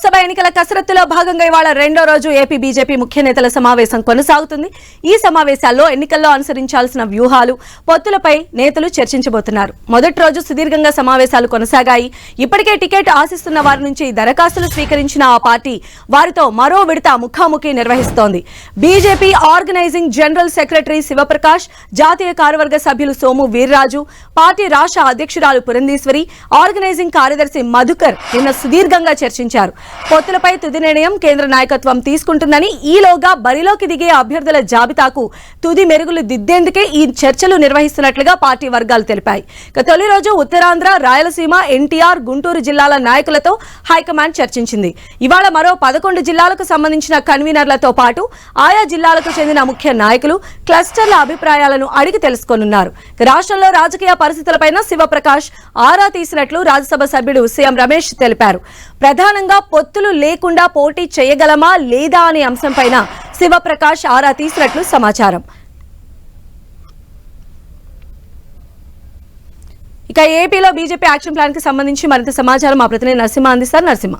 సభ ఎన్నికల కసరత్తులో భాగంగా ఇవాళ రెండో రోజు ఏపీ బీజేపీ ముఖ్య నేతల సమావేశం కొనసాగుతుంది. ఈ సమావేశాల్లో ఎన్నికల్లో అనుసరించాల్సిన వ్యూహాలు, పొత్తులపై నేతలు చర్చించబోతున్నారు. మొదటి రోజు సుదీర్ఘంగా సమావేశాలు కొనసాగాయి. ఇప్పటికే టికెట్ ఆశిస్తున్న వారి నుంచి దరఖాస్తులు స్వీకరించిన ఆ పార్టీ వారితో మరో విడత ముఖాముఖి నిర్వహిస్తోంది. BJP organizing general secretary Shivprakash, జాతీయ కార్యవర్గ సభ్యులు సోము వీర్రాజు, పార్టీ రాష్ట్ర అధ్యక్షురాలు పురంధేశ్వరి, ఆర్గనైజింగ్ కార్యదర్శి మధుకర్ నిన్న సుదీర్ఘంగా చర్చించారు. పొత్తులపై తుది నిర్ణయం కేంద్ర నాయకత్వం తీసుకుంటుందని, ఈలోగా బరిలోకి దిగే అభ్యర్థుల జాబితాకు తుది మెరుగులు దిద్దేందుకే ఈ చర్చలు నిర్వహిస్తున్నట్లుగా పార్టీ వర్గాలు తెలిపాయి. తొలి రోజు ఉత్తరాంధ్ర, రాయలసీమ, ఎన్టీఆర్, గుంటూరు జిల్లాల నాయకులతో హైకమాండ్ చర్చించింది. ఇవాళ మరో 11 జిల్లాలకు సంబంధించిన కన్వీనర్లతో పాటు ఆయా జిల్లాలకు చెందిన ముఖ్య నాయకులు క్లస్టర్ల అభిప్రాయాలను అడిగి తెలుసుకోనున్నారు. రాష్ట్రంలో రాజకీయ పరిస్థితులపై శివప్రకాష్ ఆరా తీసినట్లు రాజ్యసభ సభ్యుడు సీఎం రమేష్ తెలిపారు. ప్రధానంగా పొత్తులు లేకుండా పోటీ చేయగలమా లేదా అనే అంశంపైన శివప్రకాష్ ఆరా తీసినట్లు సమాచారం. ఇక ఏపీలో బీజేపీ యాక్షన్ ప్లాన్ కి సంబంధించి మరింత సమాచారం మా ప్రతినిధి నరసింహ అందిస్తారు. నరసింహ,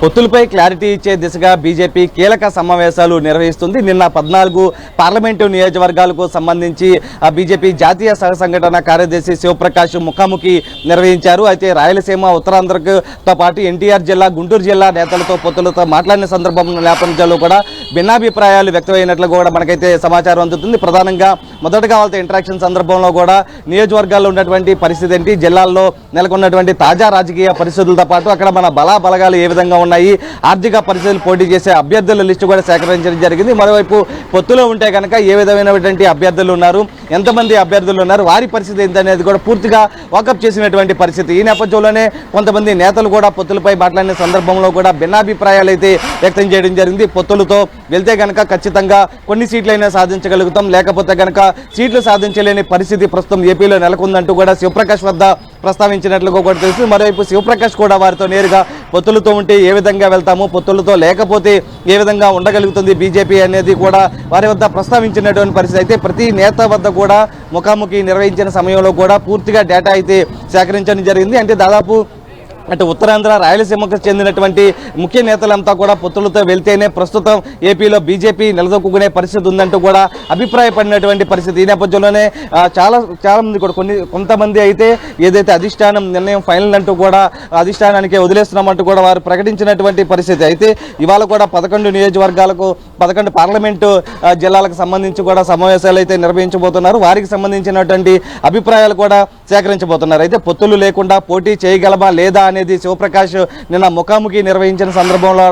పొత్తులపై క్లారిటీ ఇచ్చే దిశగా బీజేపీ కీలక సమావేశాలు నిర్వహిస్తుంది. నిన్న 14 పార్లమెంటు నియోజకవర్గాలకు సంబంధించి బీజేపీ జాతీయ సహ సంఘటన కార్యదర్శి శివప్రకాష్ ముఖాముఖి నిర్వహించారు. అయితే రాయలసీమ, ఉత్తరాంధ్రతో పాటు ఎన్టీఆర్ జిల్లా, గుంటూరు జిల్లా నేతలతో పొత్తులతో మాట్లాడిన నేపథ్యంలో కూడా భిన్నాభిప్రాయాలు వ్యక్తమైనట్లు కూడా మనకైతే సమాచారం అందుతుంది. ప్రధానంగా మొదటగా వాళ్ళతో ఇంటరాక్షన్ సందర్భంలో కూడా నియోజకవర్గాల్లో ఉన్నటువంటి పరిస్థితి ఏంటి, జిల్లాల్లో నెలకొన్నటువంటి తాజా రాజకీయ పరిస్థితులతో పాటు అక్కడ మన బలాబలగాలు ఏ విధంగా ఉన్నాయి, ఆర్థిక పరిస్థితులు పోటీ చేసే అభ్యర్థుల లిస్టు కూడా సేకరించడం జరిగింది. మరోవైపు పొత్తులో ఉంటే కనుక ఏ విధమైనటువంటి అభ్యర్థులు ఉన్నారు, ఎంతమంది అభ్యర్థులు ఉన్నారు, వారి పరిస్థితి ఏంటనేది కూడా పూర్తిగా వాకప్ చేసినటువంటి పరిస్థితి. ఈ నేపథ్యంలోనే కొంతమంది నేతలు కూడా పొత్తులపై మాట్లాడిన సందర్భంలో కూడా భిన్నాభిప్రాయాలు అయితే వ్యక్తం చేయడం జరిగింది. పొత్తులతో వెళ్తే కనుక ఖచ్చితంగా కొన్ని సీట్లైనా సాధించగలుగుతాం, లేకపోతే కనుక సీట్లు సాధించలేని పరిస్థితి ప్రస్తుతం ఏపీలో నెలకొందంటూ కూడా శివప్రకాష్ వద్ద ప్రస్తావించినట్లుగా కూడా తెలుసు. మరోవైపు శివప్రకాష్ కూడా వారితో నేరుగా పొత్తులతో ఉంటే ఏ విధంగా వెళ్తాము, పొత్తులతో లేకపోతే ఏ విధంగా ఉండగలుగుతుంది బీజేపీ అనేది కూడా వారి వద్ద ప్రస్తావించినటువంటి పరిస్థితి. అయితే ప్రతి నేత వద్ద కూడా ముఖాముఖి నిర్వహించిన సమయంలో కూడా పూర్తిగా డేటా అయితే సేకరించడం జరిగింది. అంటే దాదాపు అంటే ఉత్తరాంధ్ర, రాయలసీమకు చెందినటువంటి ముఖ్య నేతలంతా కూడా పొత్తులతో వెళ్తేనే ప్రస్తుతం ఏపీలో బీజేపీ నిలదొక్కునే పరిస్థితి ఉందంటూ కూడా అభిప్రాయపడినటువంటి పరిస్థితి. ఈ నేపథ్యంలోనే చాలా మంది కూడా కొంతమంది అయితే ఏదైతే అధిష్టానం నిర్ణయం ఫైనల్ అంటూ కూడా అధిష్టానానికి వదిలేస్తున్నామంటూ కూడా వారు ప్రకటించినటువంటి పరిస్థితి. అయితే ఇవాళ కూడా 11 నియోజకవర్గాలకు 11 పార్లమెంటు జిల్లాలకు సంబంధించి కూడా సమావేశాలు అయితే నిర్వహించబోతున్నారు. వారికి సంబంధించినటువంటి అభిప్రాయాలు కూడా సేకరించబోతున్నారు. అయితే పొత్తులు లేకుండా పోటీ చేయగలమా లేదా అనేది శివప్రకాష్ నిన్న ముఖాముఖి నిర్వహించిన సందర్భంలో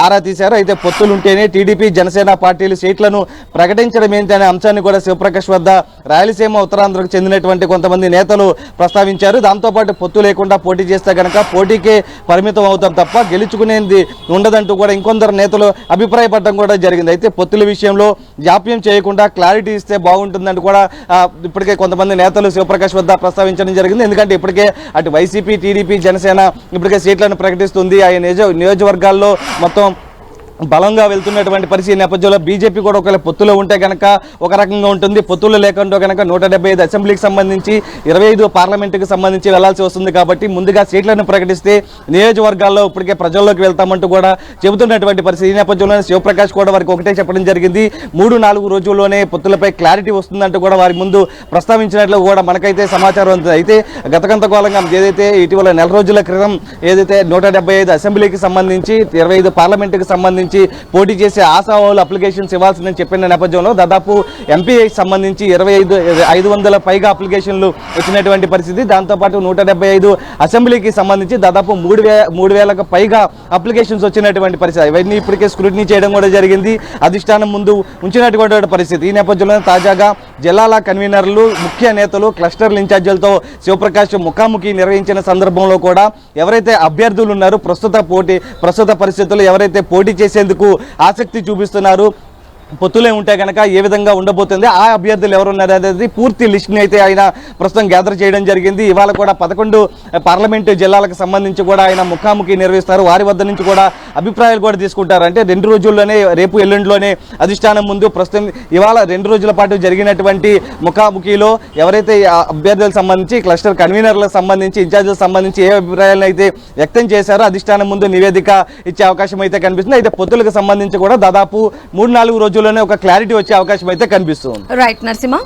ఆరా తీశారు. అయితే పొత్తులుంటేనే టీడీపీ, జనసేన పార్టీలు సీట్లను ప్రకటించడం ఏంటి అనే అంశాన్ని కూడా శివప్రకాష్ వద్ద రాయలసీమ, ఉత్తరాంధ్రకు చెందినటువంటి కొంతమంది నేతలు ప్రస్తావించారు. దాంతోపాటు పొత్తు లేకుండా పోటీ చేస్తే కనుక పోటీకే పరిమితం అవుతాం తప్ప గెలుచుకునేది ఉండదంటూ కూడా ఇంకొందరు నేతలు అభిప్రాయపడడం కూడా జరిగింది. అయితే పొత్తుల విషయంలో జాప్యం చేయకుండా క్లారిటీ ఇస్తే బాగుంటుందని కూడా ఇప్పటికే కొంతమంది నేతలు శివప్రకాష్ వద్ద ప్రస్తావించడం జరిగింది. ఎందుకంటే ఇప్పటికే అటు వైసీపీ, టీడీపీ, జనసేన ఇప్పటికే సీట్లను ప్రకటిస్తుంది. ఆ నియోజకవర్గాల్లో మొత్తం బలంగా వెళ్తున్నటువంటి పరిస్థితి నేపథ్యంలో బీజేపీ కూడా ఒకవేళ పొత్తులో ఉంటే కనుక ఒక రకంగా ఉంటుంది, పొత్తులు లేకుండా కనుక 175 అసెంబ్లీకి సంబంధించి 25 పార్లమెంటుకి సంబంధించి వెళ్లాల్సి వస్తుంది. కాబట్టి ముందుగా సీట్లను ప్రకటిస్తే నియోజకవర్గాల్లో ఇప్పటికే ప్రజల్లోకి వెళ్తామంటూ కూడా చెబుతున్నటువంటి పరిస్థితి. ఈ నేపథ్యంలో శివప్రకాష్ కూడా వారికి ఒకటే చెప్పడం జరిగింది, 3-4 రోజుల్లోనే పొత్తులపై క్లారిటీ వస్తుందంటూ కూడా వారి ముందు ప్రస్తావించినట్లు కూడా మనకైతే సమాచారం ఉంది. అయితే గత కొంతకాలంగా ఏదైతే ఇటీవల నెల రోజుల క్రితం ఏదైతే 175 అసెంబ్లీకి సంబంధించి 25 పార్లమెంటుకి సంబంధించి పోటీ చేసే ఆశావాహులు అప్లికేషన్స్ ఇవ్వాల్సిందని చెప్పిన నేపథ్యంలో దాదాపు ఎంపీఐకి సంబంధించి 500 పైగా అప్లికేషన్లు వచ్చినటువంటి పరిస్థితి. దాంతోపాటు 175 అసెంబ్లీకి సంబంధించి దాదాపు 3,000కు పైగా అప్లికేషన్స్ వచ్చినటువంటి పరిస్థితి. ఇవన్నీ ఇప్పటికే స్క్రూటినీ చేయడం కూడా జరిగింది, అధిష్టానం ముందు ఉంచినటువంటి పరిస్థితి. ఈ నేపథ్యంలో తాజాగా జిల్లాల కన్వీనర్లు, ముఖ్య నేతలు, క్లస్టర్ల ఇన్ఛార్జీలతో శివప్రకాష్ ముఖాముఖి నిర్వహించిన సందర్భంలో కూడా ఎవరైతే అభ్యర్థులు ఉన్నారో ప్రస్తుత పరిస్థితుల్లో ఎవరైతే పోటీ చేసేందుకు ఆసక్తి చూపిస్తున్నారు, పొత్తులే ఉంటే కనుక ఏ విధంగా ఉండబోతుంది, ఆ అభ్యర్థులు ఎవరున్నారు అనేది పూర్తి లిస్ట్ని అయితే ఆయన ప్రస్తుతం గ్యాదర్ చేయడం జరిగింది. ఇవాళ కూడా 11 పార్లమెంటు జిల్లాలకు సంబంధించి కూడా ఆయన ముఖాముఖి నిర్వహిస్తారు. వారి వద్ద నుంచి కూడా అభిప్రాయాలు కూడా తీసుకుంటారు. అంటే 2 రోజుల్లోనే, రేపు ఎల్లుండిలోనే అధిష్టానం ముందు ప్రస్తుతం ఇవాళ 2 రోజుల పాటు జరిగినటువంటి ముఖాముఖిలో ఎవరైతే అభ్యర్థులకు సంబంధించి, క్లస్టర్ కన్వీనర్లకు సంబంధించి, ఇన్ఛార్జీలకు సంబంధించి ఏ అభిప్రాయాలను అయితే వ్యక్తం చేశారో అధిష్టానం ముందు నివేదిక ఇచ్చే అవకాశం అయితే కనిపిస్తుంది. అయితే పొత్తులకు సంబంధించి కూడా దాదాపు 3-4 రోజుల్లోనే ఒక క్లారిటీ వచ్చే అవకాశం అయితే కనిపిస్తుంది. రైట్ నరసింహ.